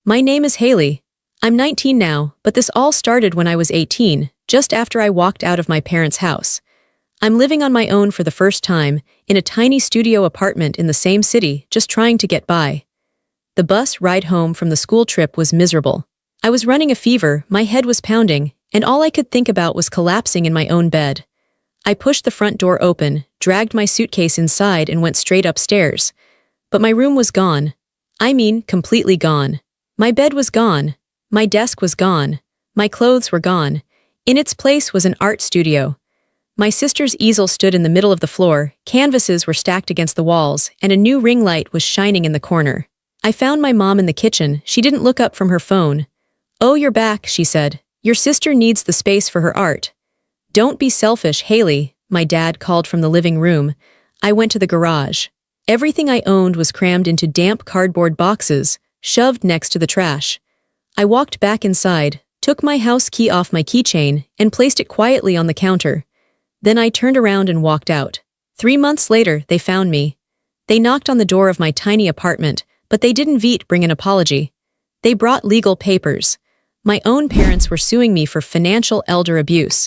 My name is Haley. I'm 19 now, but this all started when I was 18, just after I walked out of my parents' house. I'm living on my own for the first time, in a tiny studio apartment in the same city, just trying to get by. The bus ride home from the school trip was miserable. I was running a fever, my head was pounding, and all I could think about was collapsing in my own bed. I pushed the front door open, dragged my suitcase inside and went straight upstairs. But my room was gone. I mean, completely gone. My bed was gone. My desk was gone. My clothes were gone. In its place was an art studio. My sister's easel stood in the middle of the floor, canvases were stacked against the walls, and a new ring light was shining in the corner. I found my mom in the kitchen. She didn't look up from her phone. "Oh, you're back," she said. "Your sister needs the space for her art." "Don't be selfish, Haley," my dad called from the living room. I went to the garage. Everything I owned was crammed into damp cardboard boxes, shoved next to the trash. I walked back inside, took my house key off my keychain, and placed it quietly on the counter. Then I turned around and walked out. 3 months later, they found me. They knocked on the door of my tiny apartment, but they didn't bring an apology. They brought legal papers. My own parents were suing me for financial elder abuse.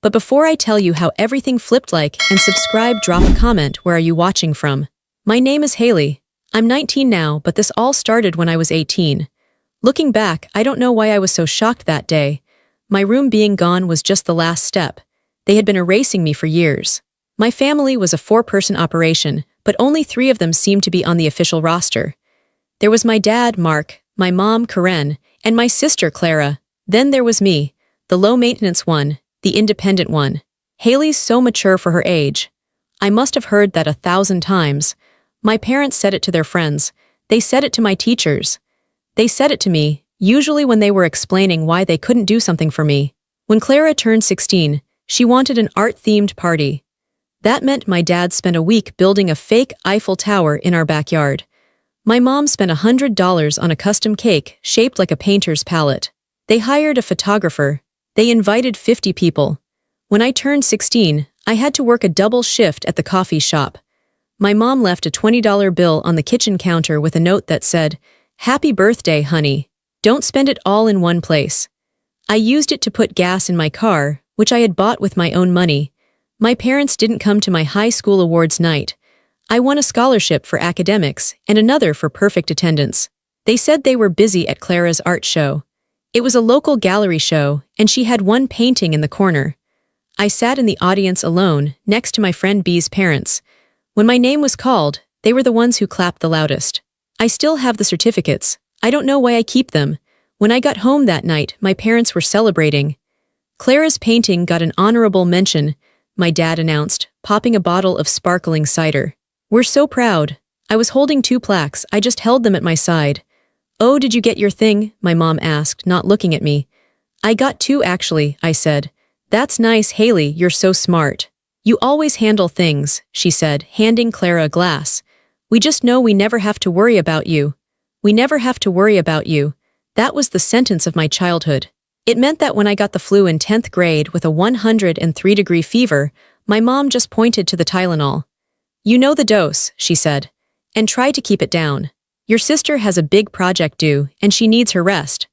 But before I tell you how everything flipped and subscribe, drop a comment. Where are you watching from? My name is Haley. I'm 19 now, but this all started when I was 18. Looking back, I don't know why I was so shocked that day. My room being gone was just the last step. They had been erasing me for years. My family was a 4-person operation, but only 3 of them seemed to be on the official roster. There was my dad, Mark, my mom, Karen, and my sister, Clara. Then there was me, the low-maintenance one, the independent one. Haley's so mature for her age. I must have heard that 1,000 times. My parents said it to their friends. They said it to my teachers. They said it to me, usually when they were explaining why they couldn't do something for me. When Clara turned 16, she wanted an art-themed party. That meant my dad spent a week building a fake Eiffel Tower in our backyard. My mom spent $100 on a custom cake shaped like a painter's palette. They hired a photographer. They invited 50 people. When I turned 16, I had to work a double shift at the coffee shop. My mom left a $20 bill on the kitchen counter with a note that said, "Happy birthday, honey. Don't spend it all in one place." I used it to put gas in my car, which I had bought with my own money. My parents didn't come to my high school awards night. I won a scholarship for academics and another for perfect attendance. They said they were busy at Clara's art show. It was a local gallery show, and she had one painting in the corner. I sat in the audience alone, next to my friend B's parents. When my name was called, they were the ones who clapped the loudest. I still have the certificates. I don't know why I keep them. When I got home that night, my parents were celebrating. "Clara's painting got an honorable mention," my dad announced, popping a bottle of sparkling cider. "We're so proud." I was holding 2 plaques, I just held them at my side. "Oh, did you get your thing?" my mom asked, not looking at me. "I got 2 actually," I said. "That's nice, Haley, you're so smart. You always handle things," she said, handing Clara a glass. "We just know we never have to worry about you. We never have to worry about you." That was the sentence of my childhood. It meant that when I got the flu in 10th grade with a 103-degree fever, my mom just pointed to the Tylenol. "You know the dose," she said, "and try to keep it down. Your sister has a big project due, and she needs her rest."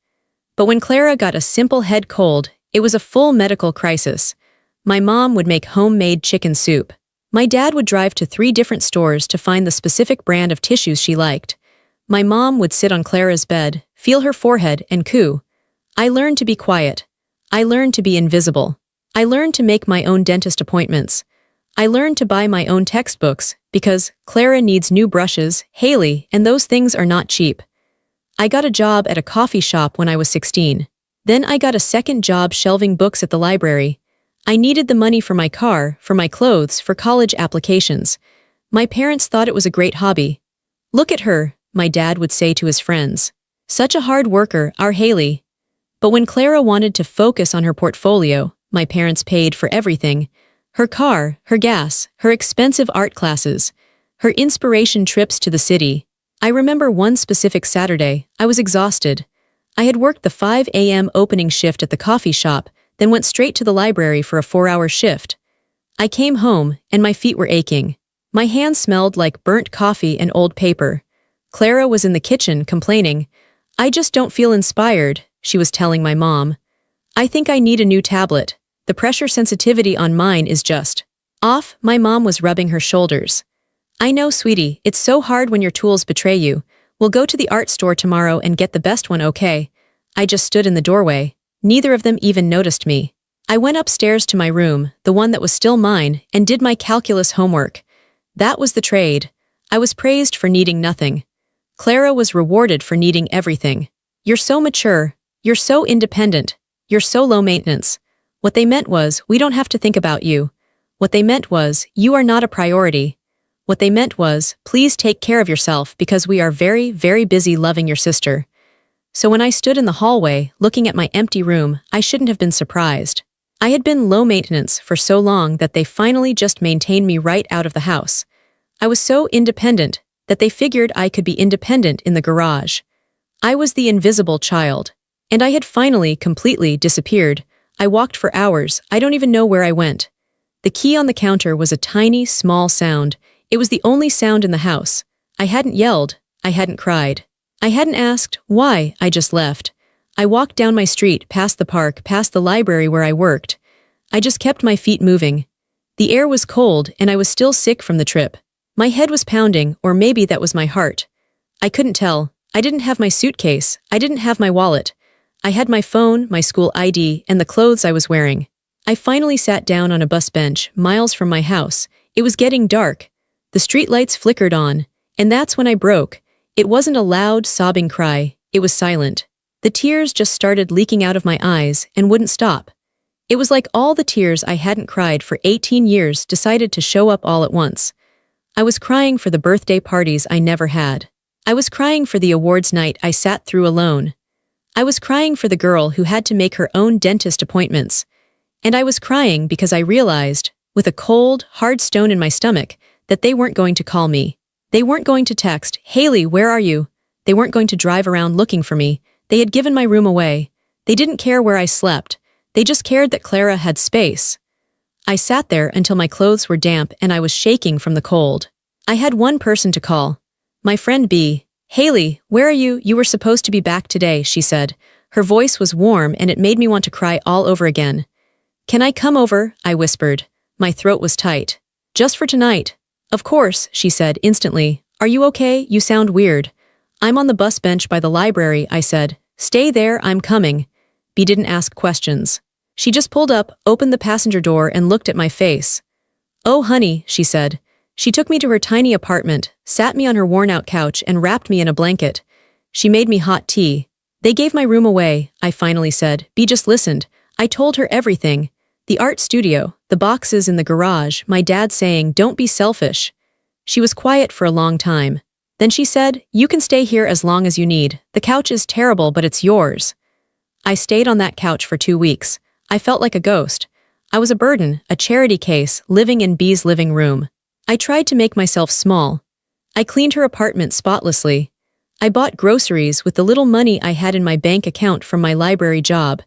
But when Clara got a simple head cold, it was a full medical crisis. My mom would make homemade chicken soup. My dad would drive to 3 different stores to find the specific brand of tissues she liked. My mom would sit on Clara's bed, feel her forehead, and coo. I learned to be quiet. I learned to be invisible. I learned to make my own dentist appointments. I learned to buy my own textbooks, because Clara needs new brushes, Haley, and those things are not cheap. I got a job at a coffee shop when I was 16. Then I got a second job shelving books at the library. I needed the money for my car, for my clothes, for college applications. My parents thought it was a great hobby. "Look at her," my dad would say to his friends. "Such a hard worker, our Haley." But when Clara wanted to focus on her portfolio, my parents paid for everything. Her car, her gas, her expensive art classes, her inspiration trips to the city. I remember one specific Saturday, I was exhausted. I had worked the 5 a.m. opening shift at the coffee shop, then went straight to the library for a 4-hour shift. I came home, and my feet were aching. My hands smelled like burnt coffee and old paper. Clara was in the kitchen, complaining. I just don't feel inspired, she was telling my mom. I think I need a new tablet. The pressure sensitivity on mine is just off. My mom was rubbing her shoulders. I know, sweetie, it's so hard when your tools betray you. We'll go to the art store tomorrow and get the best one, okay? I just stood in the doorway. Neither of them even noticed me. I went upstairs to my room, the one that was still mine, and did my calculus homework. That was the trade. I was praised for needing nothing. Clara was rewarded for needing everything. You're so mature. You're so independent. You're so low maintenance. What they meant was, we don't have to think about you. What they meant was, you are not a priority. What they meant was, please take care of yourself because we are very, very busy loving your sister. So when I stood in the hallway, looking at my empty room, I shouldn't have been surprised. I had been low maintenance for so long that they finally just maintained me right out of the house. I was so independent that they figured I could be independent in the garage. I was the invisible child. And I had finally completely disappeared. I walked for hours. I don't even know where I went. The key on the counter was a tiny, small sound. It was the only sound in the house. I hadn't yelled. I hadn't cried. I hadn't asked why. I just left. I walked down my street, past the park, past the library where I worked. I just kept my feet moving. The air was cold and I was still sick from the trip. My head was pounding, or maybe that was my heart. I couldn't tell. I didn't have my suitcase. I didn't have my wallet. I had my phone, my school ID, and the clothes I was wearing. I finally sat down on a bus bench, miles from my house. It was getting dark. The streetlights flickered on, and that's when I broke. It wasn't a loud, sobbing cry. It was silent. The tears just started leaking out of my eyes and wouldn't stop. It was like all the tears I hadn't cried for 18 years decided to show up all at once. I was crying for the birthday parties I never had. I was crying for the awards night I sat through alone. I was crying for the girl who had to make her own dentist appointments. And I was crying because I realized, with a cold, hard stone in my stomach, that they weren't going to call me. They weren't going to text, "Haley, where are you?" They weren't going to drive around looking for me. They had given my room away. They didn't care where I slept. They just cared that Clara had space. I sat there until my clothes were damp and I was shaking from the cold. I had one person to call. My friend B. "Haley, where are you? You were supposed to be back today," she said. Her voice was warm and it made me want to cry all over again. "Can I come over?" I whispered. My throat was tight. "Just for tonight." "Of course," she said instantly. "Are you okay? You sound weird." "I'm on the bus bench by the library," I said. "Stay there, I'm coming." B didn't ask questions. She just pulled up, opened the passenger door and looked at my face. "Oh, honey," she said. She took me to her tiny apartment, sat me on her worn-out couch and wrapped me in a blanket. She made me hot tea. "They gave my room away," I finally said. B just listened. I told her everything. The art studio, the boxes in the garage, my dad saying, "Don't be selfish." She was quiet for a long time. Then she said, "You can stay here as long as you need. The couch is terrible, but it's yours." I stayed on that couch for 2 weeks. I felt like a ghost. I was a burden, a charity case, living in B's living room. I tried to make myself small. I cleaned her apartment spotlessly. I bought groceries with the little money I had in my bank account from my library job.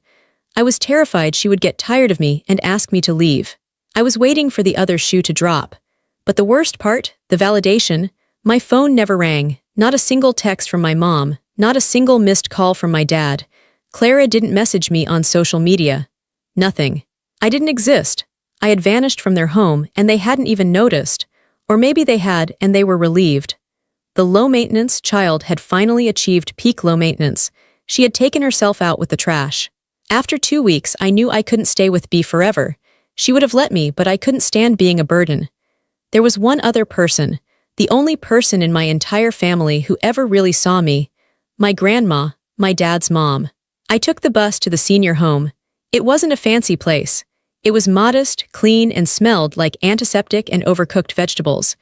I was terrified she would get tired of me and ask me to leave. I was waiting for the other shoe to drop. But the worst part, the validation, my phone never rang, not a single text from my mom, not a single missed call from my dad. Clara didn't message me on social media. Nothing. I didn't exist. I had vanished from their home and they hadn't even noticed. Or maybe they had and they were relieved. The low-maintenance child had finally achieved peak low maintenance. She had taken herself out with the trash. After 2 weeks, I knew I couldn't stay with B forever. She would have let me, but I couldn't stand being a burden. There was one other person, the only person in my entire family who ever really saw me. My grandma, my dad's mom. I took the bus to the senior home. It wasn't a fancy place. It was modest, clean, and smelled like antiseptic and overcooked vegetables.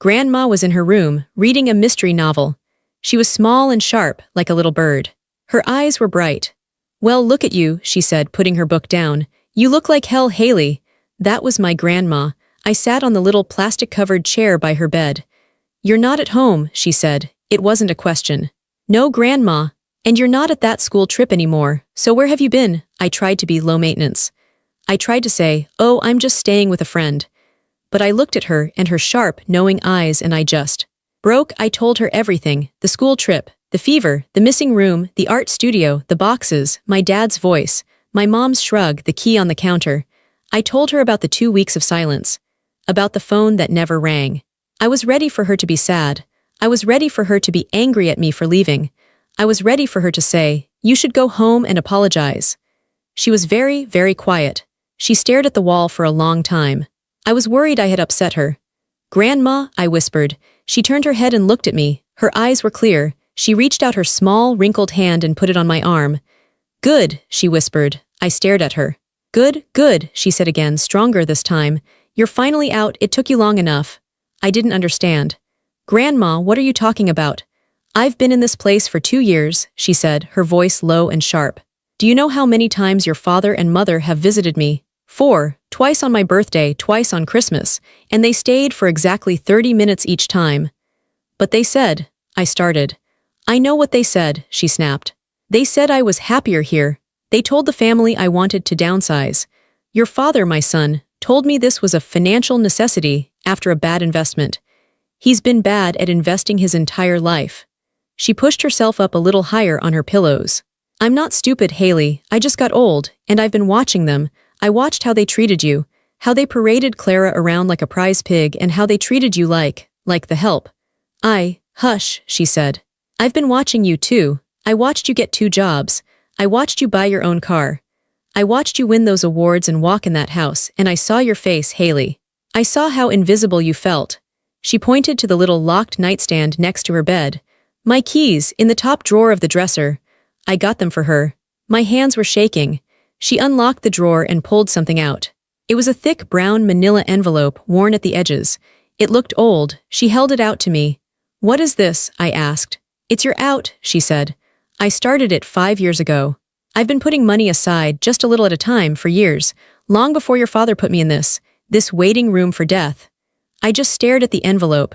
Grandma was in her room, reading a mystery novel. She was small and sharp, like a little bird. Her eyes were bright. "Well, look at you," she said, putting her book down. "You look like hell, Haley." That was my grandma. I sat on the little plastic-covered chair by her bed. "You're not at home," she said. It wasn't a question. "No, Grandma. And you're not at that school trip anymore. So where have you been?" I tried to be low maintenance. I tried to say, "Oh, I'm just staying with a friend." But I looked at her and her sharp, knowing eyes and I just broke. I told her everything, the school trip, The fever, the missing room, the art studio, the boxes, my dad's voice, my mom's shrug, the key on the counter. I told her about the 2 weeks of silence, about the phone that never rang. I was ready for her to be sad. I was ready for her to be angry at me for leaving. I was ready for her to say, "You should go home and apologize." She was very, very quiet. She stared at the wall for a long time. I was worried I had upset her. "Grandma," I whispered. She turned her head and looked at me. Her eyes were clear. She reached out her small, wrinkled hand and put it on my arm. "Good," she whispered. I stared at her. "Good, good," she said again, stronger this time. "You're finally out, it took you long enough." I didn't understand. "Grandma, what are you talking about?" "I've been in this place for 2 years," she said, her voice low and sharp. "Do you know how many times your father and mother have visited me?" 4, twice on my birthday, twice on Christmas, and they stayed for exactly 30 minutes each time. "But they said," I started. "I know what they said," she snapped. "They said I was happier here. They told the family I wanted to downsize. Your father, my son, told me this was a financial necessity after a bad investment. He's been bad at investing his entire life." She pushed herself up a little higher on her pillows. "I'm not stupid, Haley. I just got old, and I've been watching them. I watched how they treated you, how they paraded Clara around like a prize pig, and how they treated you like the help." Hush," she said. "I've been watching you too. I watched you get 2 jobs. I watched you buy your own car. I watched you win those awards and walk in that house, and I saw your face, Haley. I saw how invisible you felt." She pointed to the little locked nightstand next to her bed. "My keys, in the top drawer of the dresser. I got them for her." My hands were shaking. She unlocked the drawer and pulled something out. It was a thick brown manila envelope worn at the edges. It looked old. She held it out to me. "What is this?" I asked. "It's your out," she said. "I started it 5 years ago. I've been putting money aside, just a little at a time, for years, long before your father put me in this waiting room for death." I just stared at the envelope.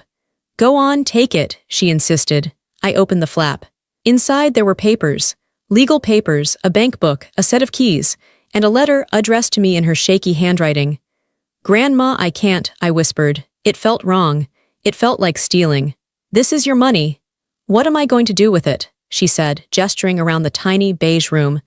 "Go on, take it," she insisted. I opened the flap. Inside there were papers. Legal papers, a bank book, a set of keys, and a letter addressed to me in her shaky handwriting. "Grandma, I can't," I whispered. It felt wrong. It felt like stealing. "This is your money." "What am I going to do with it?" she said, gesturing around the tiny beige room.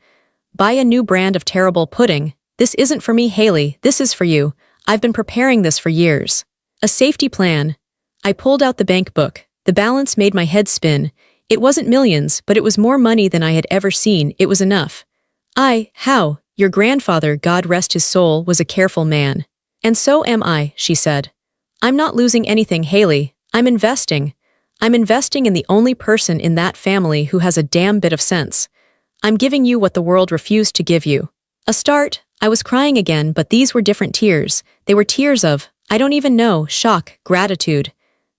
"Buy a new brand of terrible pudding. This isn't for me, Haley. This is for you. I've been preparing this for years. A safety plan." I pulled out the bank book. The balance made my head spin. It wasn't millions, but it was more money than I had ever seen. It was enough. "How? Your grandfather, God rest his soul, was a careful man." "And so am I," she said. "I'm not losing anything, Haley. I'm investing. I'm investing in the only person in that family who has a damn bit of sense. I'm giving you what the world refused to give you." A start. I was crying again, but these were different tears. They were tears of, I don't even know, shock, gratitude.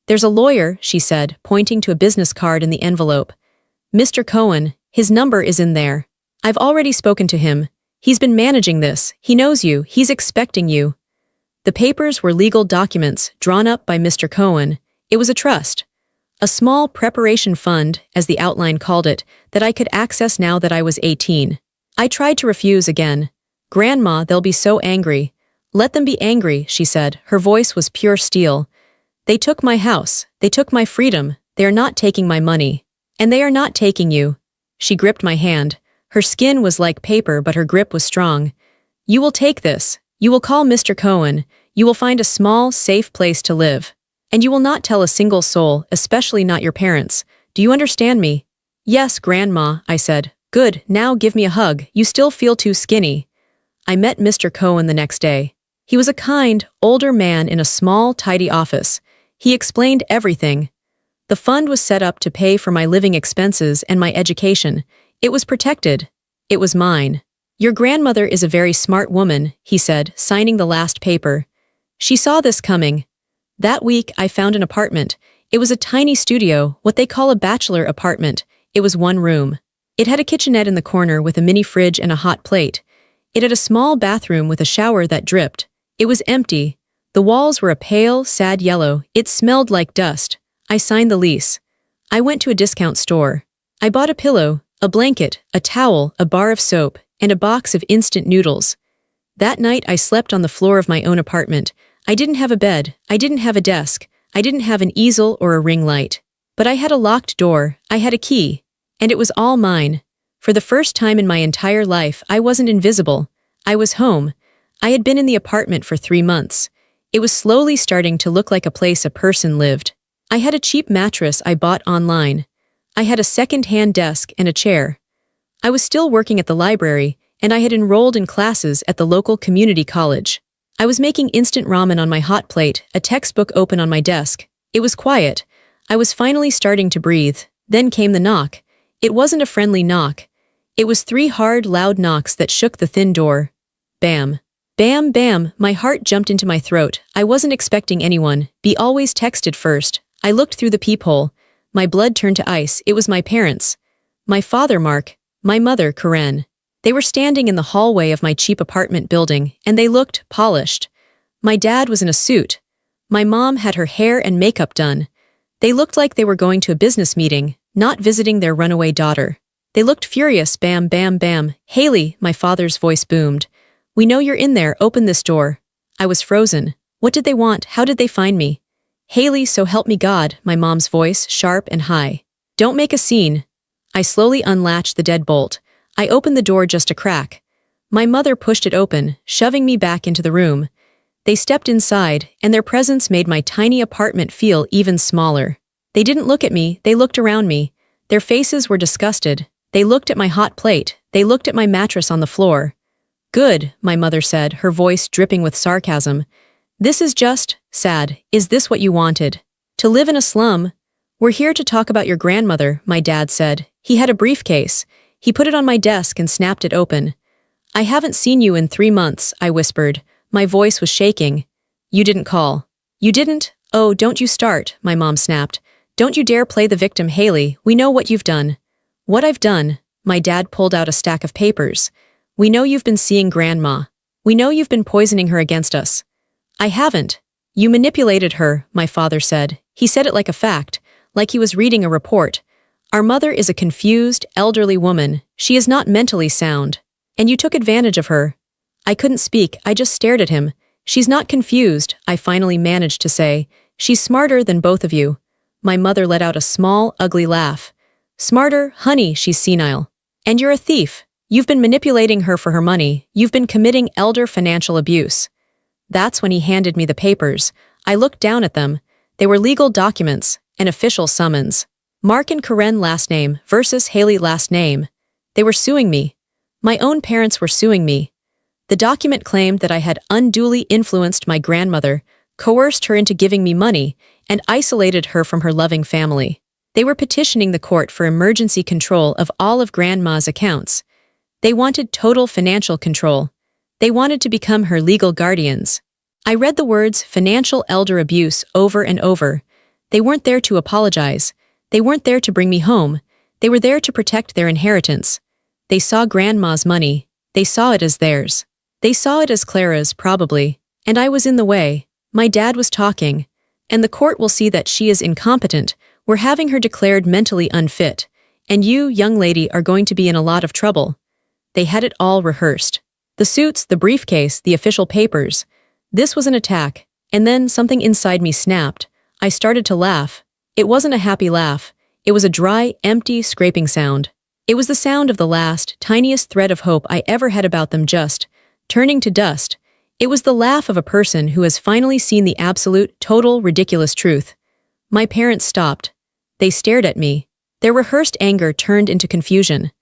"There's a lawyer," she said, pointing to a business card in the envelope. "Mr. Cohen, his number is in there. I've already spoken to him. He's been managing this. He knows you. He's expecting you." The papers were legal documents drawn up by Mr. Cohen. It was a trust. A small preparation fund, as the outline called it, that I could access now that I was 18. I tried to refuse again. "Grandma, they'll be so angry." "Let them be angry," she said. Her voice was pure steel. "They took my house. They took my freedom. They are not taking my money. And they are not taking you." She gripped my hand. Her skin was like paper, but her grip was strong. "You will take this. You will call Mr. Cohen. You will find a small, safe place to live. And you will not tell a single soul, especially not your parents. Do you understand me?" "Yes, Grandma," I said. "Good, now give me a hug. You still feel too skinny." I met Mr. Cohen the next day. He was a kind, older man in a small, tidy office. He explained everything. The fund was set up to pay for my living expenses and my education. It was protected. It was mine. "Your grandmother is a very smart woman," he said, signing the last paper. "She saw this coming." That week, I found an apartment. It was a tiny studio, what they call a bachelor apartment. It was 1 room. It had a kitchenette in the corner with a mini fridge and a hot plate. It had a small bathroom with a shower that dripped. It was empty. The walls were a pale, sad yellow. It smelled like dust. I signed the lease. I went to a discount store. I bought a pillow, a blanket, a towel, a bar of soap, and a box of instant noodles. That night I slept on the floor of my own apartment. I didn't have a bed. I didn't have a desk. I didn't have an easel or a ring light. But I had a locked door, I had a key, and it was all mine. For the first time in my entire life, I wasn't invisible. I was home. I had been in the apartment for 3 months. It was slowly starting to look like a place a person lived. I had a cheap mattress I bought online. I had a second-hand desk and a chair. I was still working at the library, and I had enrolled in classes at the local community college. I was making instant ramen on my hot plate, a textbook open on my desk. It was quiet. I was finally starting to breathe. Then came the knock. It wasn't a friendly knock. It was 3 hard, loud knocks that shook the thin door. Bam. Bam, bam, my heart jumped into my throat. I wasn't expecting anyone. Be always texted first. I looked through the peephole. My blood turned to ice. It was my parents. My father, Mark. My mother, Karen. They were standing in the hallway of my cheap apartment building, and they looked polished. My dad was in a suit. My mom had her hair and makeup done. They looked like they were going to a business meeting, not visiting their runaway daughter. They looked furious. Bam, bam, bam. Haley, my father's voice boomed. We know you're in there. Open this door. I was frozen. What did they want? How did they find me? Haley, so help me God, my mom's voice, sharp and high. Don't make a scene. I slowly unlatched the deadbolt. I opened the door just a crack. My mother pushed it open, shoving me back into the room. They stepped inside, and their presence made my tiny apartment feel even smaller. They didn't look at me, they looked around me. Their faces were disgusted. They looked at my hot plate. They looked at my mattress on the floor. Good, my mother said, her voice dripping with sarcasm. This is just sad. Is this what you wanted? To live in a slum? We're here to talk about your grandmother, my dad said. He had a briefcase. He put it on my desk and snapped it open. I haven't seen you in 3 months, I whispered. My voice was shaking. You didn't call. You didn't? Oh, don't you start, my mom snapped. Don't you dare play the victim, Haley. We know what you've done. What I've done? My dad pulled out a stack of papers. We know you've been seeing Grandma. We know you've been poisoning her against us. I haven't. You manipulated her, my father said. He said it like a fact, like he was reading a report. Our mother is a confused, elderly woman. She is not mentally sound. And you took advantage of her. I couldn't speak, I just stared at him. She's not confused, I finally managed to say. She's smarter than both of you. My mother let out a small, ugly laugh. Smarter, honey, she's senile. And you're a thief. You've been manipulating her for her money. You've been committing elder financial abuse. That's when he handed me the papers. I looked down at them. They were legal documents, an official summons. Mark and Karen last name versus Haley last name. They were suing me. My own parents were suing me. The document claimed that I had unduly influenced my grandmother, coerced her into giving me money, and isolated her from her loving family. They were petitioning the court for emergency control of all of Grandma's accounts. They wanted total financial control. They wanted to become her legal guardians. I read the words financial elder abuse over and over. They weren't there to apologize. They weren't there to bring me home. They were there to protect their inheritance. They saw Grandma's money. They saw it as theirs. They saw it as Clara's, probably. And I was in the way. My dad was talking. And the court will see that she is incompetent. We're having her declared mentally unfit. And you, young lady, are going to be in a lot of trouble. They had it all rehearsed. The suits, the briefcase, the official papers. This was an attack. And then something inside me snapped. I started to laugh. It wasn't a happy laugh. It was a dry, empty, scraping sound. It was the sound of the last, tiniest thread of hope I ever had about them just turning to dust. It was the laugh of a person who has finally seen the absolute, total, ridiculous truth. My parents stopped. They stared at me. Their rehearsed anger turned into confusion.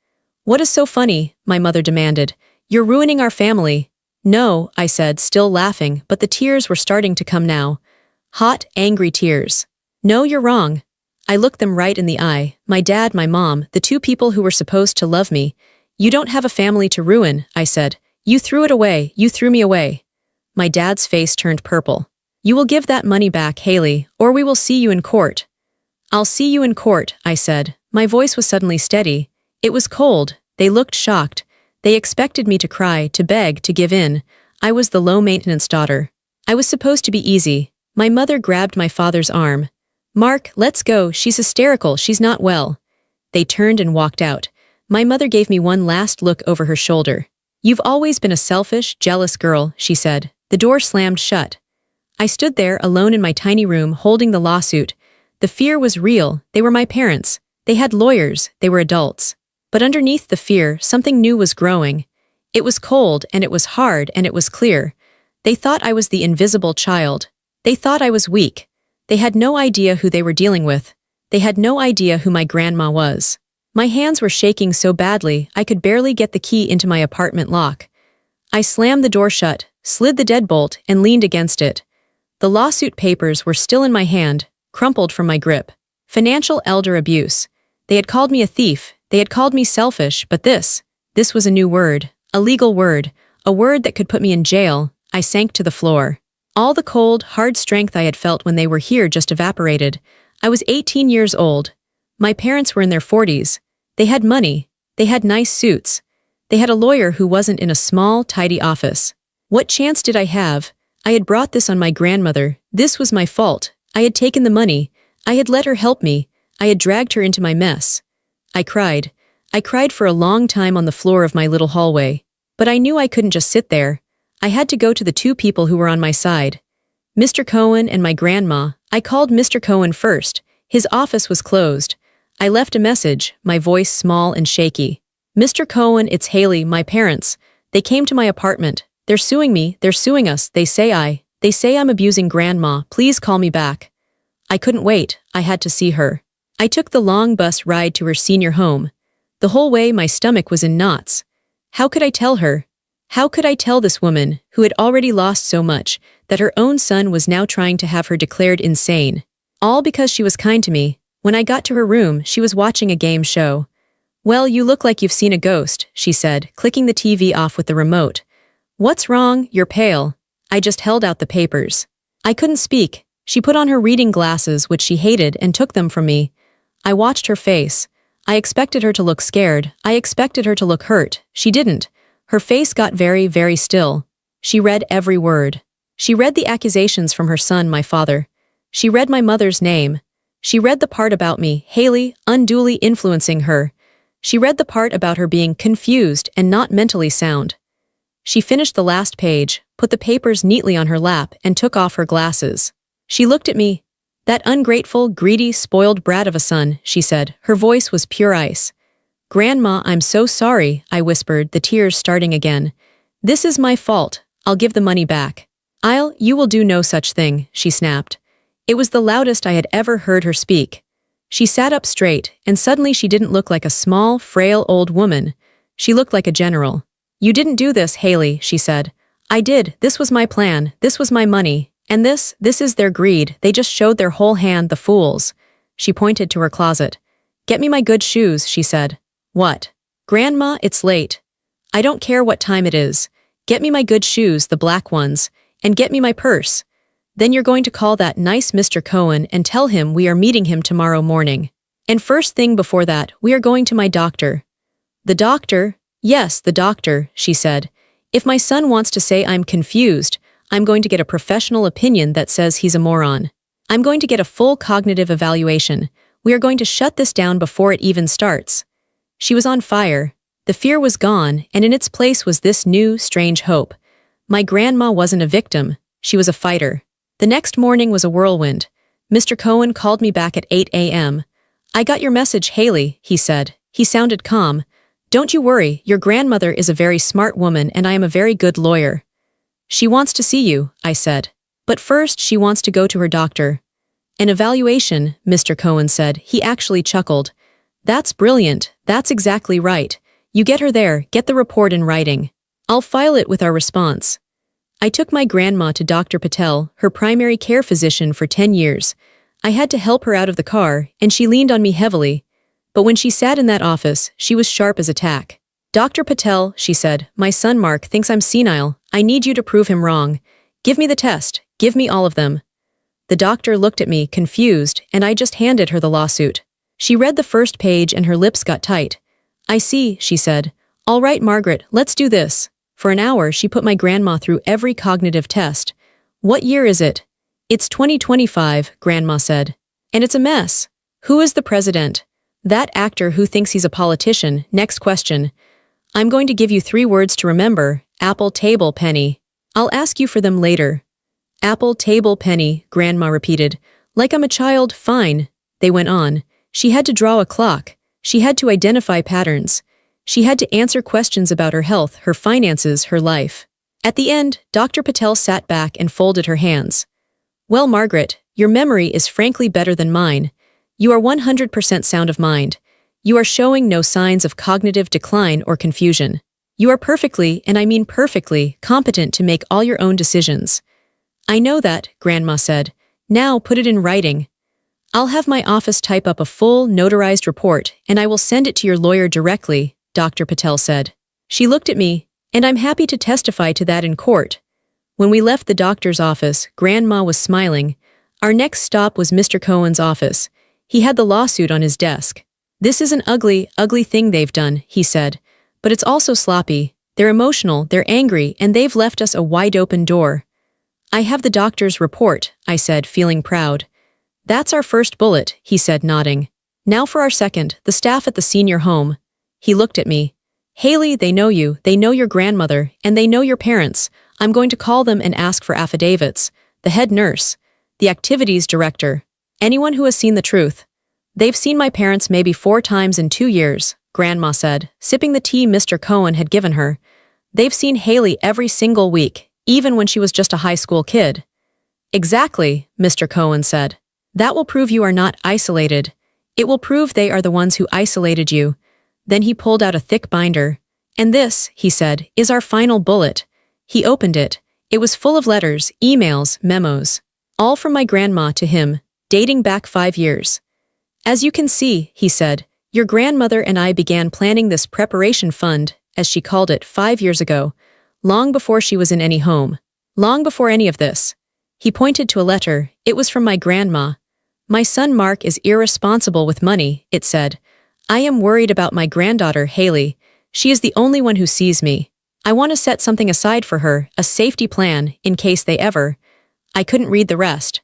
What is so funny? My mother demanded. You're ruining our family. No, I said, still laughing, but the tears were starting to come now. Hot, angry tears. No, you're wrong. I looked them right in the eye. My dad, my mom, the 2 people who were supposed to love me. You don't have a family to ruin, I said. You threw it away. You threw me away. My dad's face turned purple. You will give that money back, Haley, or we will see you in court. I'll see you in court, I said. My voice was suddenly steady. It was cold. They looked shocked. They expected me to cry, to beg, to give in. I was the low-maintenance daughter. I was supposed to be easy. My mother grabbed my father's arm. Mark, let's go. She's hysterical. She's not well. They turned and walked out. My mother gave me one last look over her shoulder. You've always been a selfish, jealous girl, she said. The door slammed shut. I stood there alone in my tiny room holding the lawsuit. The fear was real. They were my parents. They had lawyers. They were adults. But underneath the fear, something new was growing. It was cold, and it was hard, and it was clear. They thought I was the invisible child. They thought I was weak. They had no idea who they were dealing with. They had no idea who my grandma was. My hands were shaking so badly I could barely get the key into my apartment lock. I slammed the door shut, slid the deadbolt, and leaned against it. The lawsuit papers were still in my hand, crumpled from my grip. Financial elder abuse. They had called me a thief. They had called me selfish, but this was a new word, a legal word, a word that could put me in jail. I sank to the floor. All the cold, hard strength I had felt when they were here just evaporated. I was 18 years old. My parents were in their 40s. They had money. They had nice suits. They had a lawyer who wasn't in a small, tidy office. What chance did I have? I had brought this on my grandmother. This was my fault. I had taken the money. I had let her help me. I had dragged her into my mess. I cried. I cried for a long time on the floor of my little hallway. But I knew I couldn't just sit there. I had to go to the two people who were on my side. Mr. Cohen and my grandma. I called Mr. Cohen first. His office was closed. I left a message, my voice small and shaky. Mr. Cohen, it's Haley, my parents. They came to my apartment. They're suing me. They're suing us. They say I'm abusing grandma. Please call me back. I couldn't wait. I had to see her. I took the long bus ride to her senior home. The whole way my stomach was in knots. How could I tell her? How could I tell this woman, who had already lost so much, that her own son was now trying to have her declared insane? All because she was kind to me. When I got to her room, she was watching a game show. Well, you look like you've seen a ghost, she said, clicking the TV off with the remote. What's wrong? You're pale. I just held out the papers. I couldn't speak. She put on her reading glasses, which she hated, and took them from me. I watched her face. I expected her to look scared. I expected her to look hurt. She didn't. Her face got very, very still. She read every word. She read the accusations from her son, my father. She read my mother's name. She read the part about me, Haley, unduly influencing her. She read the part about her being confused and not mentally sound. She finished the last page, put the papers neatly on her lap, and took off her glasses. She looked at me. That ungrateful, greedy, spoiled brat of a son, she said. Her voice was pure ice. Grandma, I'm so sorry, I whispered, the tears starting again. This is my fault. I'll give the money back. You will do no such thing, she snapped. It was the loudest I had ever heard her speak. She sat up straight, and suddenly she didn't look like a small, frail old woman. She looked like a general. You didn't do this, Haley, she said. I did. This was my plan. This was my money. And this is their greed. They just showed their whole hand, the fools. She pointed to her closet. Get me my good shoes, she said. What? Grandma, it's late. I don't care what time it is. Get me my good shoes, the black ones, and get me my purse. Then you're going to call that nice Mr. Cohen and tell him we are meeting him tomorrow morning. And first thing before that, we are going to my doctor. The doctor? Yes, the doctor, she said. If my son wants to say I'm confused, I'm going to get a professional opinion that says he's a moron. I'm going to get a full cognitive evaluation. We are going to shut this down before it even starts. She was on fire. The fear was gone, and in its place was this new, strange hope. My grandma wasn't a victim. She was a fighter. The next morning was a whirlwind. Mr. Cohen called me back at 8 a.m. I got your message, Haley, he said. He sounded calm. Don't you worry, your grandmother is a very smart woman and I am a very good lawyer. She wants to see you, I said. But first she wants to go to her doctor. An evaluation, Mr. Cohen said. He actually chuckled. That's brilliant. That's exactly right. You get her there, get the report in writing. I'll file it with our response. I took my grandma to Dr. Patel, her primary care physician for 10 years. I had to help her out of the car, and she leaned on me heavily. But when she sat in that office, she was sharp as a tack. Dr. Patel, she said, my son Mark thinks I'm senile. I need you to prove him wrong. Give me the test. Give me all of them. The doctor looked at me, confused, and I just handed her the lawsuit. She read the first page and her lips got tight. I see, she said. All right, Margaret, let's do this. For an hour, she put my grandma through every cognitive test. What year is it? It's 2025, Grandma said. And it's a mess. Who is the president? That actor who thinks he's a politician. Next question. I'm going to give you 3 words to remember. Apple, table, penny. I'll ask you for them later. Apple, table, penny, Grandma repeated. Like I'm a child, fine, they went on. She had to draw a clock. She had to identify patterns. She had to answer questions about her health, her finances, her life. At the end, Dr. Patel sat back and folded her hands. Well, Margaret, your memory is frankly better than mine. You are 100% sound of mind. You are showing no signs of cognitive decline or confusion. You are perfectly, and I mean perfectly, competent to make all your own decisions. I know that, Grandma said. Now put it in writing. I'll have my office type up a full, notarized report, and I will send it to your lawyer directly, Dr. Patel said. She looked at me, and I'm happy to testify to that in court. When we left the doctor's office, Grandma was smiling. Our next stop was Mr. Cohen's office. He had the lawsuit on his desk. This is an ugly, ugly thing they've done, he said. But it's also sloppy. They're emotional, they're angry, and they've left us a wide-open door. I have the doctor's report, I said, feeling proud. That's our first bullet, he said, nodding. Now for our second, the staff at the senior home. He looked at me. Haley, they know you, they know your grandmother, and they know your parents. I'm going to call them and ask for affidavits. The head nurse. The activities director. Anyone who has seen the truth. They've seen my parents maybe 4 times in 2 years, Grandma said, sipping the tea Mr. Cohen had given her. They've seen Haley every single week, even when she was just a high school kid. Exactly, Mr. Cohen said. That will prove you are not isolated. It will prove they are the ones who isolated you. Then he pulled out a thick binder. And this, he said, is our final bullet. He opened it. It was full of letters, emails, memos. All from my grandma to him, dating back 5 years. As you can see, he said, your grandmother and I began planning this preparation fund, as she called it, 5 years ago, long before she was in any home. Long before any of this. He pointed to a letter. It was from my grandma. My son Mark is irresponsible with money, it said. I am worried about my granddaughter, Haley. She is the only one who sees me. I want to set something aside for her, a safety plan, in case they ever. I couldn't read the rest.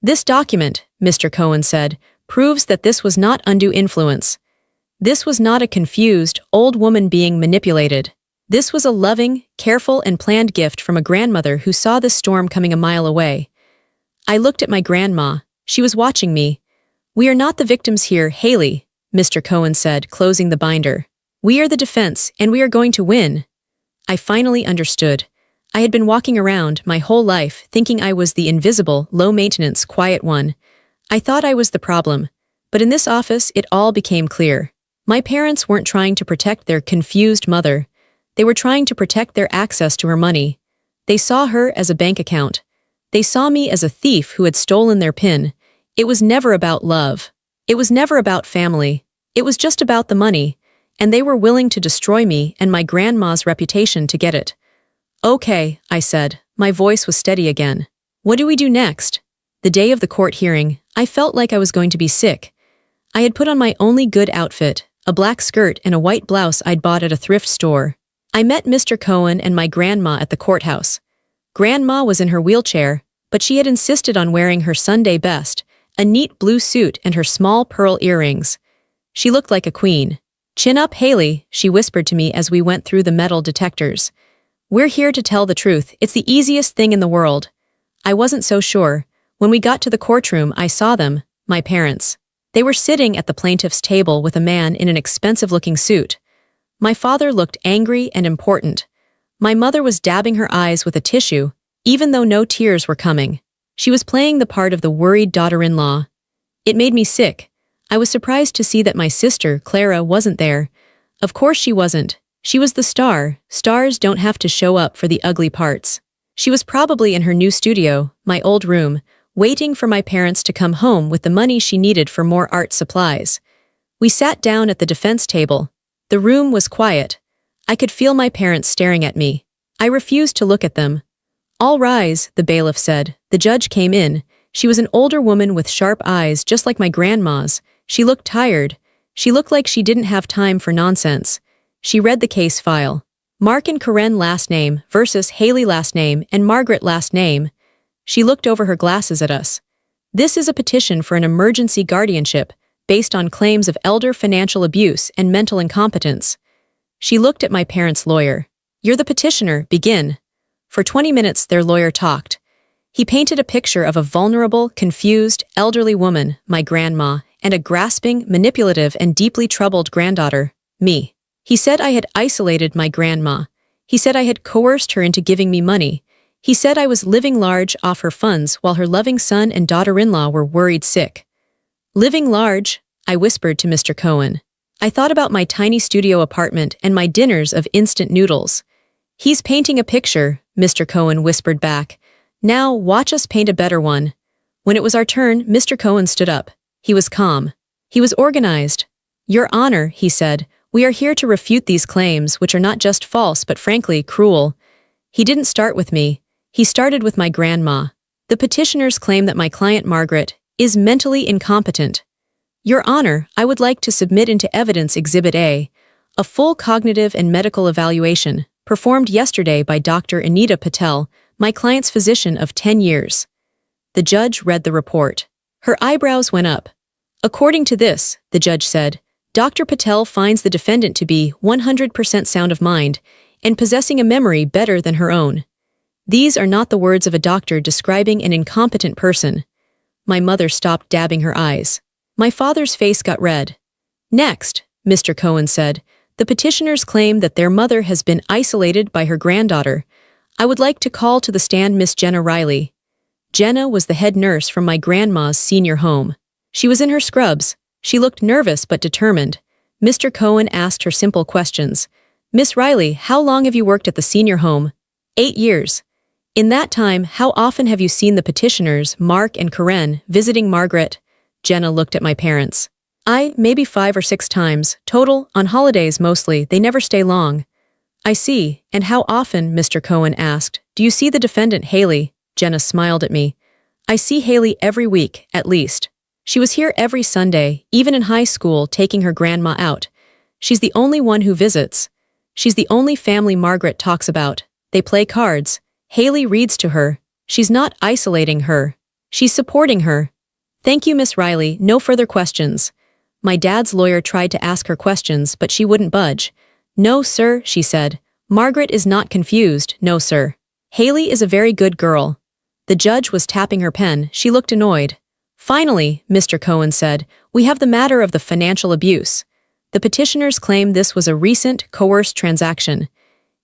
This document, Mr. Cohen said, proves that this was not undue influence. This was not a confused, old woman being manipulated. This was a loving, careful, and planned gift from a grandmother who saw this storm coming a mile away. I looked at my grandma. She was watching me. We are not the victims here, Haley, Mr. Cohen said, closing the binder. We are the defense, and we are going to win. I finally understood. I had been walking around my whole life thinking I was the invisible, low-maintenance, quiet one. I thought I was the problem. But in this office, it all became clear. My parents weren't trying to protect their confused mother. They were trying to protect their access to her money. They saw her as a bank account. They saw me as a thief who had stolen their PIN. It was never about love. It was never about family. It was just about the money, and they were willing to destroy me and my grandma's reputation to get it. Okay, I said. My voice was steady again. What do we do next? The day of the court hearing, I felt like I was going to be sick. I had put on my only good outfit, a black skirt and a white blouse I'd bought at a thrift store. I met Mr. Cohen and my grandma at the courthouse. Grandma was in her wheelchair, but she had insisted on wearing her Sunday best, a neat blue suit and her small pearl earrings. She looked like a queen. Chin up, Haley, she whispered to me as we went through the metal detectors. We're here to tell the truth. It's the easiest thing in the world. I wasn't so sure. When we got to the courtroom, I saw them, my parents. They were sitting at the plaintiff's table with a man in an expensive-looking suit. My father looked angry and important. My mother was dabbing her eyes with a tissue, even though no tears were coming. She was playing the part of the worried daughter-in-law. It made me sick. I was surprised to see that my sister, Clara, wasn't there. Of course she wasn't. She was the star. Stars don't have to show up for the ugly parts. She was probably in her new studio, my old room, waiting for my parents to come home with the money she needed for more art supplies. We sat down at the defense table. The room was quiet. I could feel my parents staring at me. I refused to look at them. All rise, the bailiff said. The judge came in. She was an older woman with sharp eyes, just like my grandma's. She looked tired. She looked like she didn't have time for nonsense. She read the case file. Mark and Karen last name versus Haley last name and Margaret last name. She looked over her glasses at us. This is a petition for an emergency guardianship based on claims of elder financial abuse and mental incompetence. She looked at my parents' lawyer. You're the petitioner, begin. For 20 minutes their lawyer talked. He painted a picture of a vulnerable, confused, elderly woman, my grandma, and a grasping, manipulative, and deeply troubled granddaughter, me. He said I had isolated my grandma. He said I had coerced her into giving me money. He said I was living large off her funds while her loving son and daughter-in-law were worried sick. Living large, I whispered to Mr. Cohen. I thought about my tiny studio apartment and my dinners of instant noodles. He's painting a picture, Mr. Cohen whispered back. Now watch us paint a better one. When it was our turn, Mr. Cohen stood up. He was calm. He was organized. Your Honor, he said, we are here to refute these claims, which are not just false but frankly cruel. He didn't start with me. He started with my grandma. The petitioners claim that my client Margaret is mentally incompetent. Your Honor, I would like to submit into evidence Exhibit A, a full cognitive and medical evaluation, performed yesterday by Dr. Anita Patel, my client's physician of 10 years. The judge read the report. Her eyebrows went up. According to this, the judge said, Dr. Patel finds the defendant to be 100% sound of mind and possessing a memory better than her own. These are not the words of a doctor describing an incompetent person. My mother stopped dabbing her eyes. My father's face got red. Next, Mr. Cohen said, the petitioners claim that their mother has been isolated by her granddaughter. I would like to call to the stand Miss Jenna Riley. Jenna was the head nurse from my grandma's senior home. She was in her scrubs. She looked nervous but determined. Mr. Cohen asked her simple questions. Miss Riley, how long have you worked at the senior home? 8 years. In that time, how often have you seen the petitioners, Mark and Karen, visiting Margaret? Jenna looked at my parents. Maybe 5 or 6 times, total, on holidays mostly, they never stay long. I see, and how often, Mr. Cohen asked, do you see the defendant Haley? Jenna smiled at me. I see Haley every week, at least. She was here every Sunday, even in high school, taking her grandma out. She's the only one who visits. She's the only family Margaret talks about. They play cards. Haley reads to her. She's not isolating her. She's supporting her. Thank you, Miss Riley, no further questions. My dad's lawyer tried to ask her questions, but she wouldn't budge. No, sir, she said. Margaret is not confused, no, sir. Haley is a very good girl. The judge was tapping her pen. She looked annoyed. Finally, Mr. Cohen said, we have the matter of the financial abuse. The petitioners claim this was a recent, coerced transaction.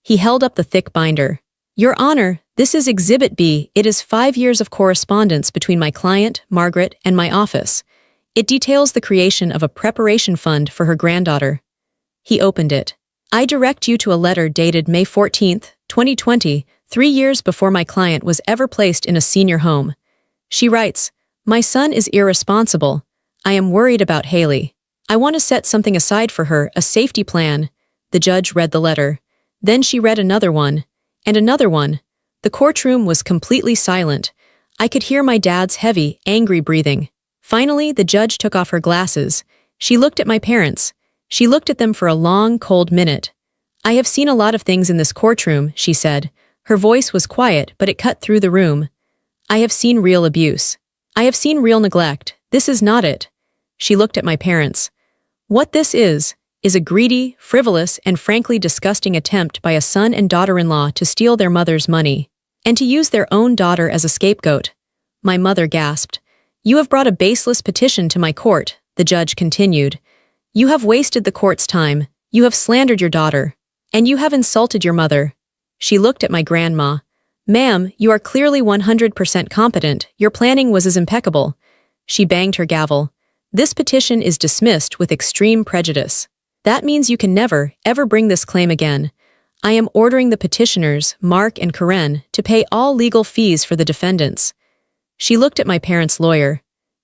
He held up the thick binder. Your Honor, this is Exhibit B. It is 5 years of correspondence between my client, Margaret, and my office. It details the creation of a preparation fund for her granddaughter. He opened it. I direct you to a letter dated May 14, 2020, 3 years before my client was ever placed in a senior home. She writes, my son is irresponsible. I am worried about Haley. I want to set something aside for her, a safety plan. The judge read the letter. Then she read another one. And another one. The courtroom was completely silent. I could hear my dad's heavy, angry breathing. Finally, the judge took off her glasses. She looked at my parents. She looked at them for a long, cold minute. I have seen a lot of things in this courtroom, she said. Her voice was quiet, but it cut through the room. I have seen real abuse. I have seen real neglect. This is not it. She looked at my parents. What this is a greedy, frivolous, and frankly disgusting attempt by a son and daughter-in-law to steal their mother's money, and to use their own daughter as a scapegoat. My mother gasped. You have brought a baseless petition to my court, the judge continued. You have wasted the court's time, you have slandered your daughter, and you have insulted your mother. She looked at my grandma. Ma'am, you are clearly 100% competent, your planning was as impeccable. She banged her gavel. This petition is dismissed with extreme prejudice. That means you can never, ever bring this claim again. I am ordering the petitioners, Mark and Karen, to pay all legal fees for the defendants. She looked at my parents' lawyer.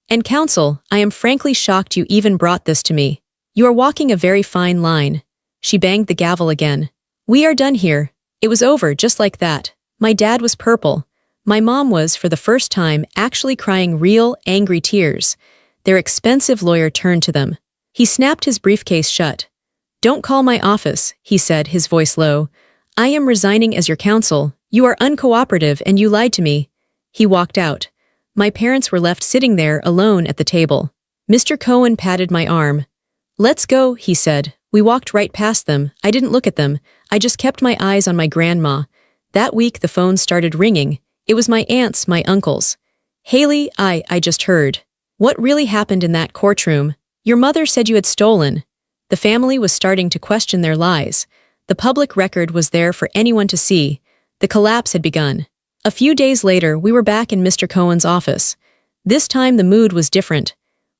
And counsel, I am frankly shocked you even brought this to me. You are walking a very fine line. She banged the gavel again. We are done here. It was over just like that. My dad was purple. My mom was, for the first time, actually crying real, angry tears. Their expensive lawyer turned to them. He snapped his briefcase shut. Don't call my office, he said, his voice low. I am resigning as your counsel. You are uncooperative and you lied to me. He walked out. My parents were left sitting there alone at the table. Mr. Cohen patted my arm. Let's go, he said. We walked right past them. I didn't look at them. I just kept my eyes on my grandma. That week the phone started ringing, It was my aunts, my uncles. Haley, I just heard. What really happened in that courtroom? Your mother said you had stolen. The family was starting to question their lies. The public record was there for anyone to see. The collapse had begun. A few days later, we were back in Mr. Cohen's office. This time the mood was different.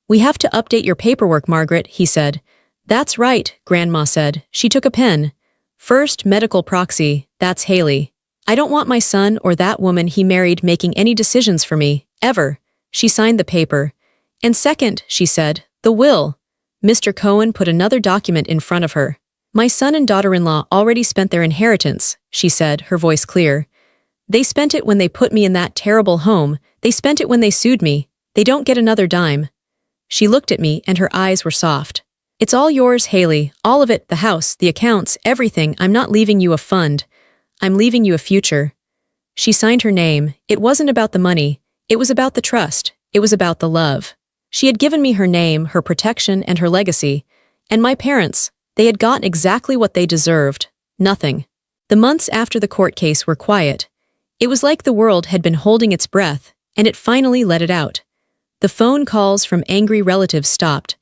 We have to update your paperwork, Margaret, he said. That's right, Grandma said. She took a pen. First, medical proxy, that's Haley. I don't want my son or that woman he married making any decisions for me, ever. She signed the paper. And second, she said, the will. Mr. Cohen put another document in front of her. My son and daughter-in-law already spent their inheritance, she said, her voice clear. They spent it when they put me in that terrible home. They spent it when they sued me. They don't get another dime. She looked at me and her eyes were soft. It's all yours, Haley. All of it, the house, the accounts, everything. I'm not leaving you a fund. I'm leaving you a future. She signed her name. It wasn't about the money. It was about the trust. It was about the love. She had given me her name, her protection, and her legacy. And my parents, they had gotten exactly what they deserved. Nothing. The months after the court case were quiet. It was like the world had been holding its breath, and it finally let it out. The phone calls from angry relatives stopped.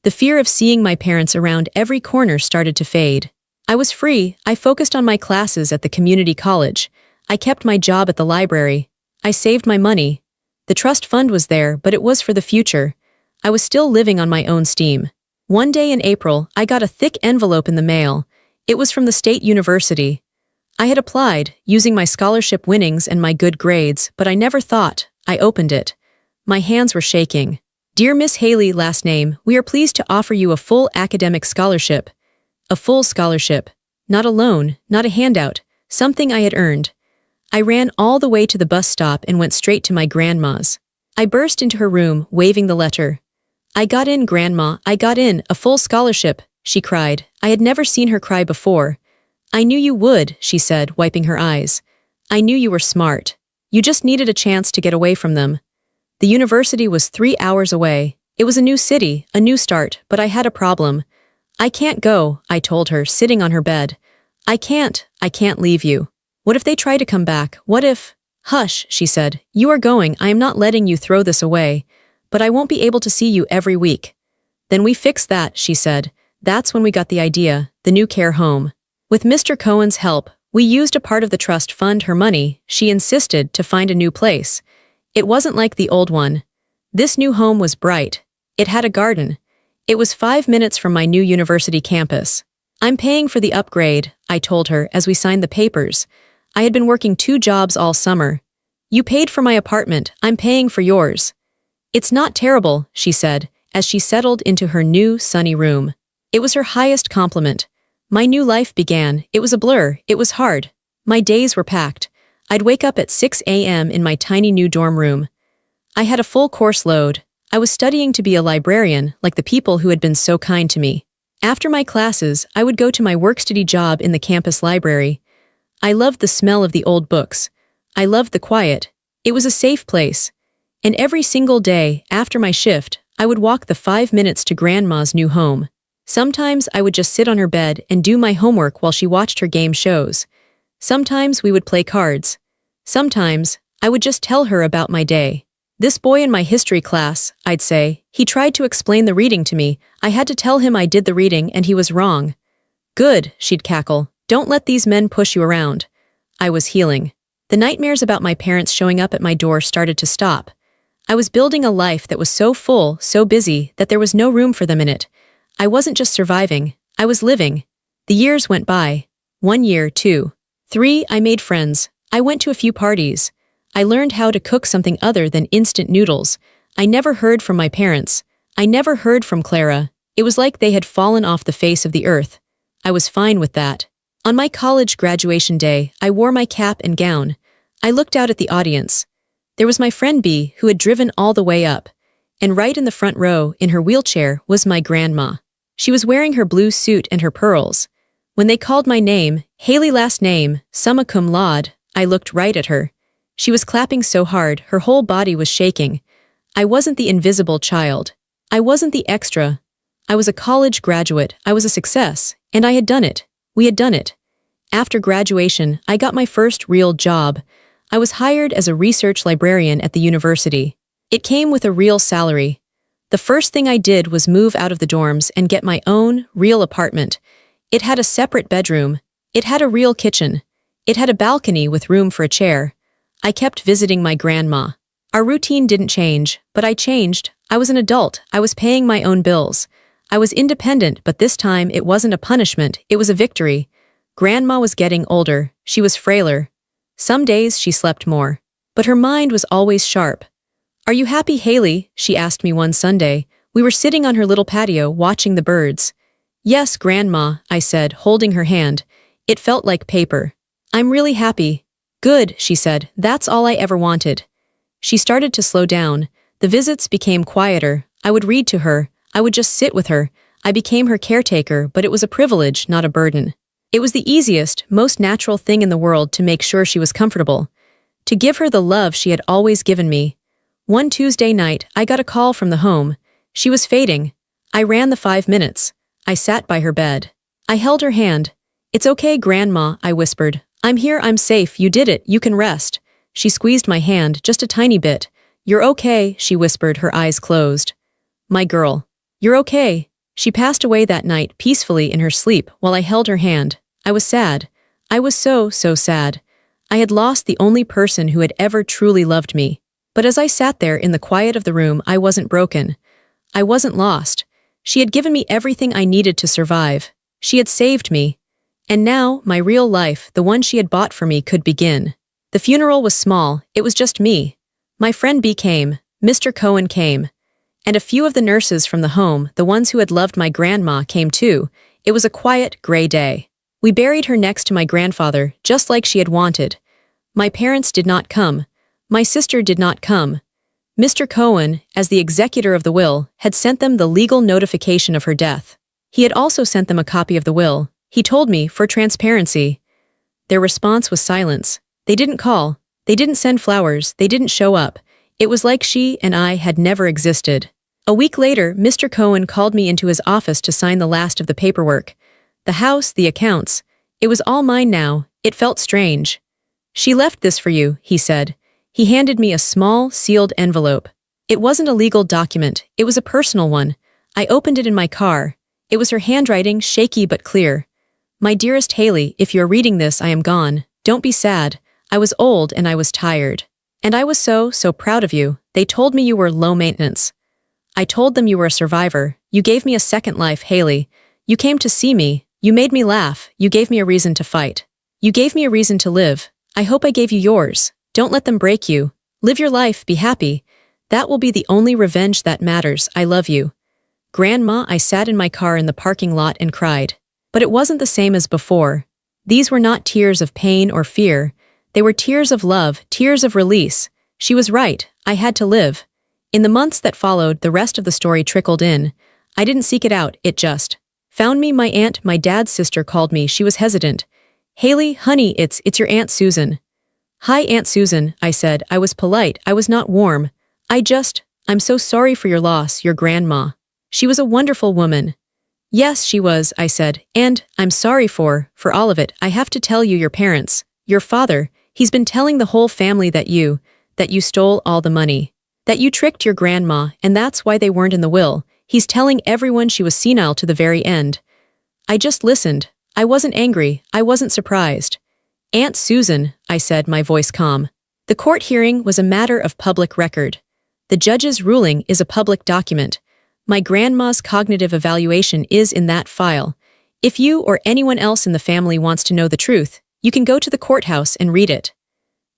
The fear of seeing my parents around every corner started to fade. I was free. I focused on my classes at the community college. I kept my job at the library. I saved my money. The trust fund was there, but it was for the future. I was still living on my own steam. One day in April, I got a thick envelope in the mail. It was from the state university. I had applied, using my scholarship winnings and my good grades, but I never thought. I opened it. My hands were shaking. Dear Miss Haley, last name, we are pleased to offer you a full academic scholarship. A full scholarship. Not a loan, not a handout, something I had earned. I ran all the way to the bus stop and went straight to my grandma's. I burst into her room, waving the letter. I got in, Grandma, I got in, a full scholarship, she cried. I had never seen her cry before. I knew you would, she said, wiping her eyes. I knew you were smart. You just needed a chance to get away from them. The university was 3 hours away. It was a new city, a new start, but I had a problem. I can't go, I told her, sitting on her bed. I can't leave you. What if they try to come back? What if— Hush, she said. You are going, I am not letting you throw this away. But I won't be able to see you every week. Then we fixed that, she said. That's when we got the idea, the new care home. With Mr. Cohen's help, we used a part of the trust fund her money, she insisted, to find a new place. It wasn't like the old one. This new home was bright. It had a garden. It was 5 minutes from my new university campus. I'm paying for the upgrade, I told her as we signed the papers. I had been working 2 jobs all summer. You paid for my apartment, I'm paying for yours. It's not terrible, she said, as she settled into her new, sunny room. It was her highest compliment. My new life began. It was a blur. It was hard. My days were packed. I'd wake up at 6 a.m. in my tiny new dorm room. I had a full course load. I was studying to be a librarian, like the people who had been so kind to me. After my classes, I would go to my work-study job in the campus library. I loved the smell of the old books. I loved the quiet. It was a safe place. And every single day, after my shift, I would walk the 5 minutes to Grandma's new home. Sometimes I would just sit on her bed and do my homework while she watched her game shows. Sometimes we would play cards. Sometimes, I would just tell her about my day. This boy in my history class, I'd say, he tried to explain the reading to me. I had to tell him I did the reading and he was wrong. Good, she'd cackle. Don't let these men push you around. I was healing. The nightmares about my parents showing up at my door started to stop. I was building a life that was so full, so busy, that there was no room for them in it. I wasn't just surviving, I was living. The years went by. 1 year, 2, 3, I made friends. I went to a few parties. I learned how to cook something other than instant noodles. I never heard from my parents. I never heard from Clara. It was like they had fallen off the face of the earth. I was fine with that. On my college graduation day, I wore my cap and gown. I looked out at the audience. There was my friend B, who had driven all the way up. And right in the front row, in her wheelchair, was my grandma. She was wearing her blue suit and her pearls. When they called my name, Haley last name, summa cum laude, I looked right at her. She was clapping so hard, her whole body was shaking. I wasn't the invisible child. I wasn't the extra. I was a college graduate, I was a success, and I had done it. We had done it. After graduation, I got my first real job. I was hired as a research librarian at the university. It came with a real salary. The first thing I did was move out of the dorms and get my own, real apartment. It had a separate bedroom. It had a real kitchen. It had a balcony with room for a chair. I kept visiting my grandma. Our routine didn't change, but I changed. I was an adult. I was paying my own bills. I was independent, but this time it wasn't a punishment, it was a victory. Grandma was getting older. She was frailer. Some days she slept more. But her mind was always sharp. "Are you happy, Haley?" she asked me one Sunday. We were sitting on her little patio watching the birds. "Yes, Grandma," I said, holding her hand. It felt like paper. "I'm really happy." "Good," she said. "That's all I ever wanted." She started to slow down. The visits became quieter. I would read to her. I would just sit with her. I became her caretaker, but it was a privilege, not a burden. It was the easiest, most natural thing in the world to make sure she was comfortable. To give her the love she had always given me. One Tuesday night, I got a call from the home. She was fading. I ran the 5 minutes. I sat by her bed. I held her hand. "It's okay, Grandma," I whispered. "I'm here, I'm safe, you did it, you can rest." She squeezed my hand, just a tiny bit. "You're okay," she whispered, her eyes closed. "My girl. You're okay." She passed away that night, peacefully in her sleep, while I held her hand. I was sad. I was so sad. I had lost the only person who had ever truly loved me. But as I sat there in the quiet of the room, I wasn't broken. I wasn't lost. She had given me everything I needed to survive. She had saved me. And now, my real life, the one she had bought for me, could begin. The funeral was small. It was just me. My friend B came. Mr. Cohen came. And a few of the nurses from the home, the ones who had loved my grandma, came too. It was a quiet, gray day. We buried her next to my grandfather, just like she had wanted. My parents did not come. My sister did not come. Mr. Cohen, as the executor of the will, had sent them the legal notification of her death. He had also sent them a copy of the will. He told me, for transparency. Their response was silence. They didn't call. They didn't send flowers. They didn't show up. It was like she and I had never existed. A week later, Mr. Cohen called me into his office to sign the last of the paperwork. The house, the accounts. It was all mine now. It felt strange. "She left this for you," he said. He handed me a small, sealed envelope. It wasn't a legal document. It was a personal one. I opened it in my car. It was her handwriting, shaky but clear. "My dearest Haley, if you're reading this, I am gone. Don't be sad. I was old and I was tired. And I was so proud of you. They told me you were low maintenance. I told them you were a survivor. You gave me a second life, Haley. You came to see me. You made me laugh. You gave me a reason to fight. You gave me a reason to live. I hope I gave you yours. Don't let them break you. Live your life, be happy. That will be the only revenge that matters. I love you." Grandma, I sat in my car in the parking lot and cried. But it wasn't the same as before. These were not tears of pain or fear. They were tears of love, tears of release. She was right. I had to live. In the months that followed, the rest of the story trickled in. I didn't seek it out, it just found me. My aunt, my dad's sister, called me. She was hesitant. "Haley, honey, it's your Aunt Susan." "Hi, Aunt Susan," I said. I was polite. I was not warm. "I'm so sorry for your loss, your grandma. She was a wonderful woman." "Yes, she was," I said. "And I'm sorry for all of it. I have to tell you, your parents, your father, he's been telling the whole family that you stole all the money. That you tricked your grandma, and that's why they weren't in the will. He's telling everyone she was senile to the very end." I just listened. I wasn't angry. I wasn't surprised. "Aunt Susan," I said, my voice calm. "The court hearing was a matter of public record. The judge's ruling is a public document. My grandma's cognitive evaluation is in that file. If you or anyone else in the family wants to know the truth, you can go to the courthouse and read it."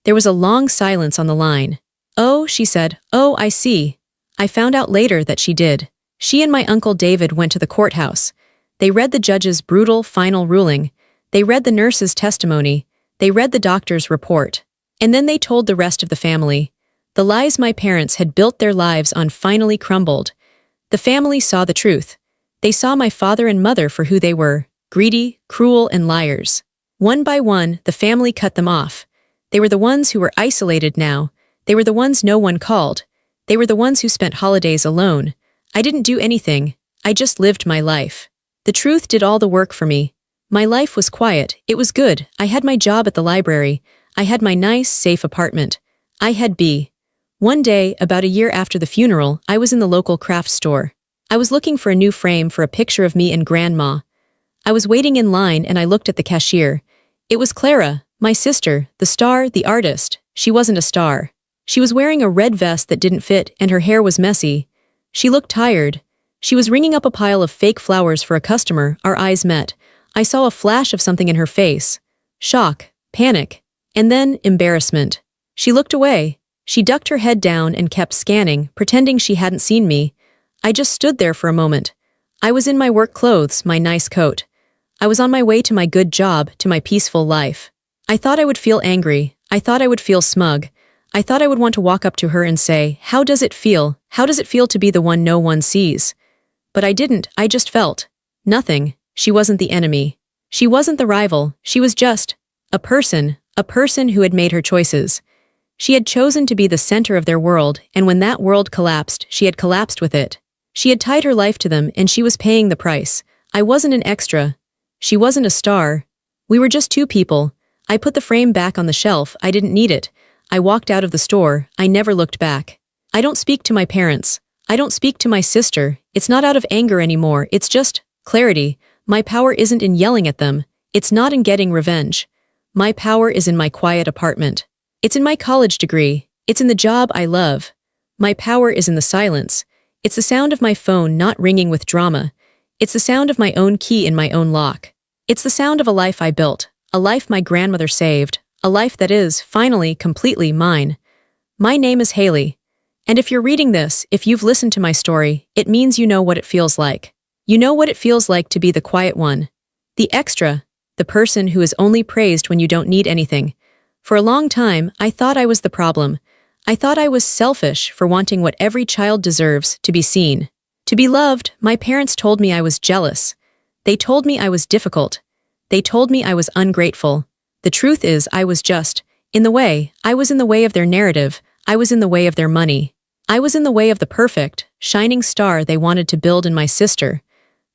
There was a long silence on the line. "Oh," she said. "Oh, I see." I found out later that she did. She and my Uncle David went to the courthouse. They read the judge's brutal, final ruling. They read the nurse's testimony. They read the doctor's report. And then they told the rest of the family. The lies my parents had built their lives on finally crumbled. The family saw the truth. They saw my father and mother for who they were, greedy, cruel, and liars. One by one, the family cut them off. They were the ones who were isolated now. They were the ones no one called. They were the ones who spent holidays alone. I didn't do anything. I just lived my life. The truth did all the work for me. My life was quiet. It was good. I had my job at the library. I had my nice, safe apartment. I had B. One day, about a year after the funeral, I was in the local craft store. I was looking for a new frame for a picture of me and Grandma. I was waiting in line and I looked at the cashier. It was Clara, my sister, the star, the artist. She wasn't a star. She was wearing a red vest that didn't fit and her hair was messy. She looked tired. She was ringing up a pile of fake flowers for a customer. Our eyes met. I saw a flash of something in her face. Shock, panic, and then embarrassment. She looked away. She ducked her head down and kept scanning, pretending she hadn't seen me. I just stood there for a moment. I was in my work clothes, my nice coat. I was on my way to my good job, to my peaceful life. I thought I would feel angry. I thought I would feel smug. I thought I would want to walk up to her and say, "How does it feel? How does it feel to be the one no one sees?" But I didn't. I just felt nothing. She wasn't the enemy. She wasn't the rival. She was just a person who had made her choices. She had chosen to be the center of their world, and when that world collapsed, she had collapsed with it. She had tied her life to them, and she was paying the price. I wasn't an extra. She wasn't a star. We were just two people. I put the frame back on the shelf. I didn't need it. I walked out of the store. I never looked back. I don't speak to my parents. I don't speak to my sister. It's not out of anger anymore. It's just clarity. My power isn't in yelling at them. It's not in getting revenge. My power is in my quiet apartment. It's in my college degree. It's in the job I love. My power is in the silence. It's the sound of my phone not ringing with drama. It's the sound of my own key in my own lock. It's the sound of a life I built, a life my grandmother saved, a life that is, finally, completely mine. My name is Haley. And if you're reading this, if you've listened to my story, it means you know what it feels like. You know what it feels like to be the quiet one. The extra. The person who is only praised when you don't need anything. For a long time, I thought I was the problem. I thought I was selfish for wanting what every child deserves, to be seen. To be loved. My parents told me I was jealous. They told me I was difficult. They told me I was ungrateful. The truth is I was just in the way. I was in the way of their narrative. I was in the way of their money. I was in the way of the perfect, shining star they wanted to build in my sister.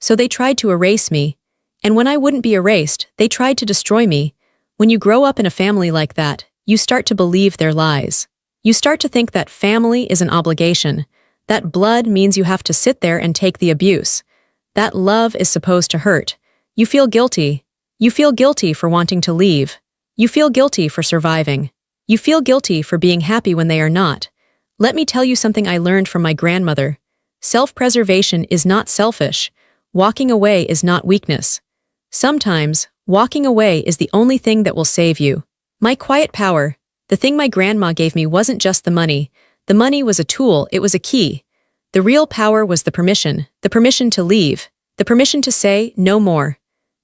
So they tried to erase me. And when I wouldn't be erased, they tried to destroy me. When you grow up in a family like that, you start to believe their lies. You start to think that family is an obligation. That blood means you have to sit there and take the abuse. That love is supposed to hurt. You feel guilty. You feel guilty for wanting to leave. You feel guilty for surviving. You feel guilty for being happy when they are not. Let me tell you something I learned from my grandmother. Self-preservation is not selfish. Walking away is not weakness. Sometimes, walking away is the only thing that will save you. My quiet power, the thing my grandma gave me, wasn't just the money. The money was a tool, it was a key. The real power was the permission to leave, the permission to say no more,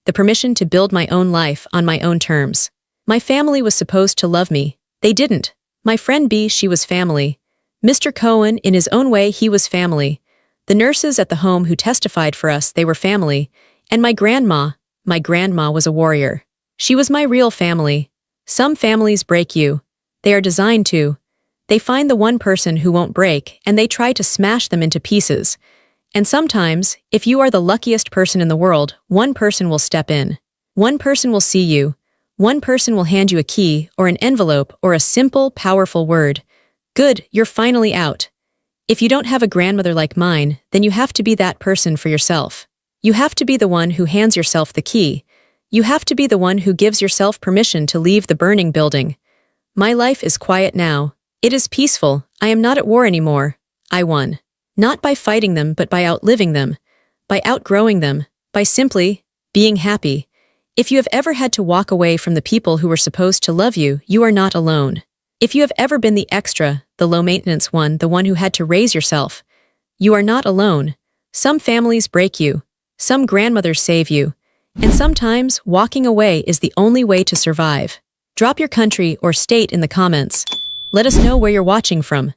the permission to build my own life on my own terms. My family was supposed to love me. They didn't. My friend B, she was family. Mr. Cohen, in his own way, he was family. The nurses at the home who testified for us, they were family. And my grandma was a warrior. She was my real family. Some families break you. They are designed to. They find the one person who won't break, and they try to smash them into pieces. And sometimes, if you are the luckiest person in the world, one person will step in. One person will see you. One person will hand you a key, or an envelope, or a simple, powerful word. Good, you're finally out. If you don't have a grandmother like mine, then you have to be that person for yourself. You have to be the one who hands yourself the key. You have to be the one who gives yourself permission to leave the burning building. My life is quiet now. It is peaceful. I am not at war anymore. I won. Not by fighting them, but by outliving them. By outgrowing them. By simply being happy. If you have ever had to walk away from the people who were supposed to love you, you are not alone. If you have ever been the extra, the low-maintenance one, the one who had to raise yourself, you are not alone. Some families break you. Some grandmothers save you. And sometimes, walking away is the only way to survive. Drop your country or state in the comments. Let us know where you're watching from.